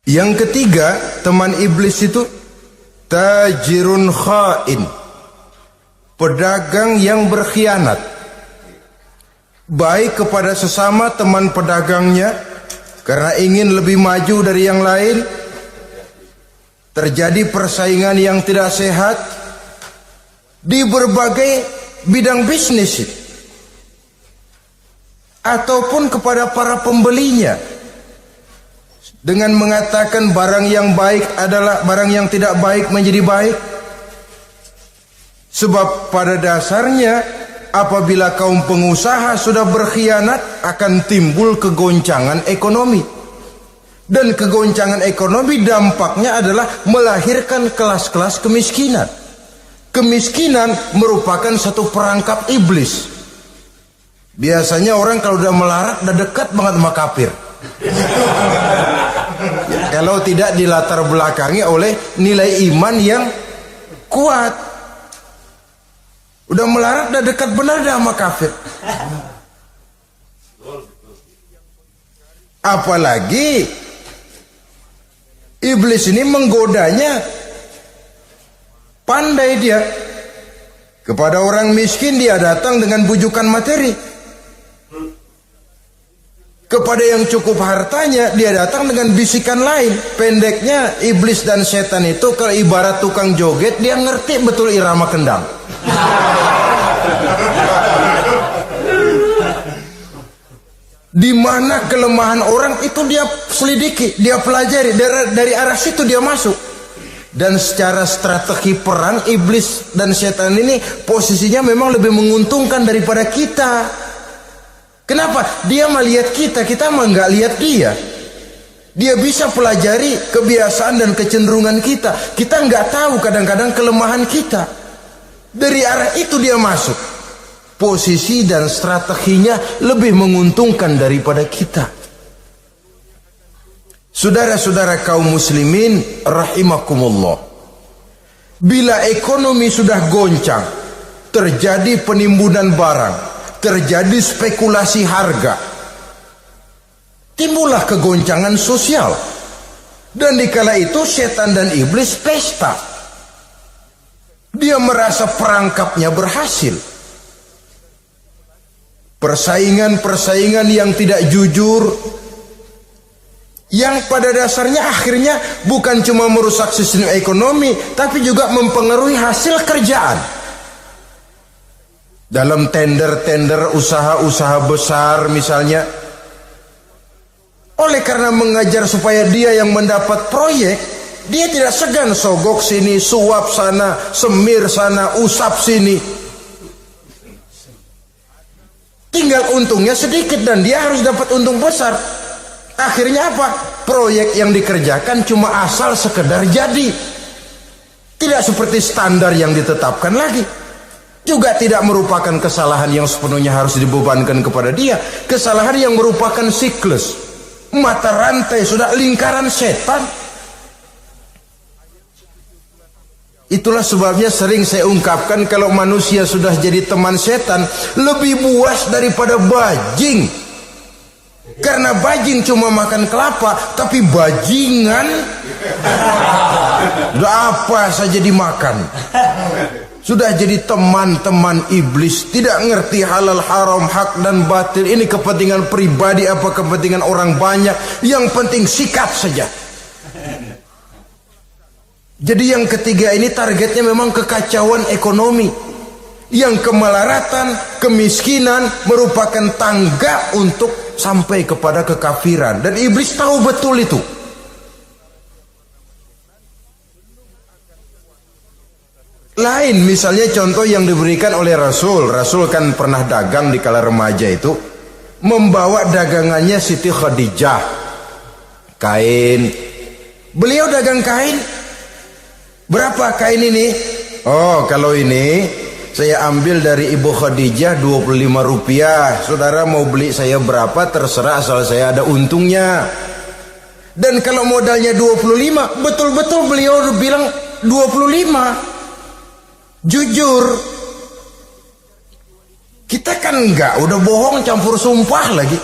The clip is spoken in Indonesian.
Yang ketiga, teman iblis itu tajirun khain, pedagang yang berkhianat, baik kepada sesama teman pedagangnya karena ingin lebih maju dari yang lain. Terjadi persaingan yang tidak sehat di berbagai bidang bisnis, ataupun kepada para pembelinya dengan mengatakan barang yang baik adalah barang yang tidak baik menjadi baik. Sebab pada dasarnya apabila kaum pengusaha sudah berkhianat akan timbul kegoncangan ekonomi. Dan kegoncangan ekonomi dampaknya adalah melahirkan kelas-kelas kemiskinan. Kemiskinan merupakan satu perangkap iblis. Biasanya orang kalau udah melarat udah dekat banget sama kafir. Kalau tidak dilatar belakangi oleh nilai iman yang kuat, udah melarat udah dekat benar dah sama kafir. Apalagi iblis ini menggodanya, pandai dia. Kepada orang miskin dia datang dengan bujukan materi. Kepada yang cukup hartanya dia datang dengan bisikan lain. Pendeknya iblis dan setan itu kalau ibarat tukang joget, dia ngerti betul irama kendang. Di mana kelemahan orang itu dia selidiki, dia pelajari, dari arah situ dia masuk. Dan secara strategi perang, iblis dan setan ini posisinya memang lebih menguntungkan daripada kita. Kenapa? Dia melihat kita, kita mah nggak lihat dia. Dia bisa pelajari kebiasaan dan kecenderungan kita. Kita nggak tahu kadang-kadang kelemahan kita. Dari arah itu dia masuk. Posisi dan strateginya lebih menguntungkan daripada kita. Saudara-saudara kaum muslimin rahimakumullah, bila ekonomi sudah goncang, terjadi penimbunan barang, terjadi spekulasi harga, timbullah kegoncangan sosial. Dan dikala itu setan dan iblis pesta. Dia merasa perangkapnya berhasil. Persaingan-persaingan yang tidak jujur, yang pada dasarnya akhirnya bukan cuma merusak sistem ekonomi, tapi juga mempengaruhi hasil kerjaan. Dalam tender-tender usaha-usaha besar misalnya, oleh karena mengajar supaya dia yang mendapat proyek, dia tidak segan sogok sini, suap sana, semir sana, usap sini. Tinggal untungnya sedikit dan dia harus dapat untung besar. Akhirnya apa? Proyek yang dikerjakan cuma asal sekedar jadi. Tidak seperti standar yang ditetapkan lagi. Juga tidak merupakan kesalahan yang sepenuhnya harus dibebankan kepada dia. Kesalahan yang merupakan siklus, mata rantai, sudah lingkaran setan. Itulah sebabnya sering saya ungkapkan, kalau manusia sudah jadi teman setan, lebih buas daripada bajing. Karena bajing cuma makan kelapa, tapi bajingan udah apa saja dimakan. Sudah jadi teman-teman iblis, tidak ngerti halal haram, hak dan batil. Ini kepentingan pribadi apa kepentingan orang banyak, yang penting sikat saja. Jadi yang ketiga ini targetnya memang kekacauan ekonomi, yang kemelaratan, kemiskinan merupakan tangga untuk sampai kepada kekafiran. Dan iblis tahu betul itu. Lain misalnya contoh yang diberikan oleh Rasul. Rasul kan pernah dagang di kala remaja itu, membawa dagangannya Siti Khadijah, kain. Beliau dagang kain. Berapa kain ini? Oh, kalau ini saya ambil dari Ibu Khadijah 25 rupiah. Saudara mau beli saya berapa terserah, asal saya ada untungnya. Dan kalau modalnya 25, betul-betul beliau bilang 25. Jujur. Kita kan enggak, udah bohong campur sumpah lagi.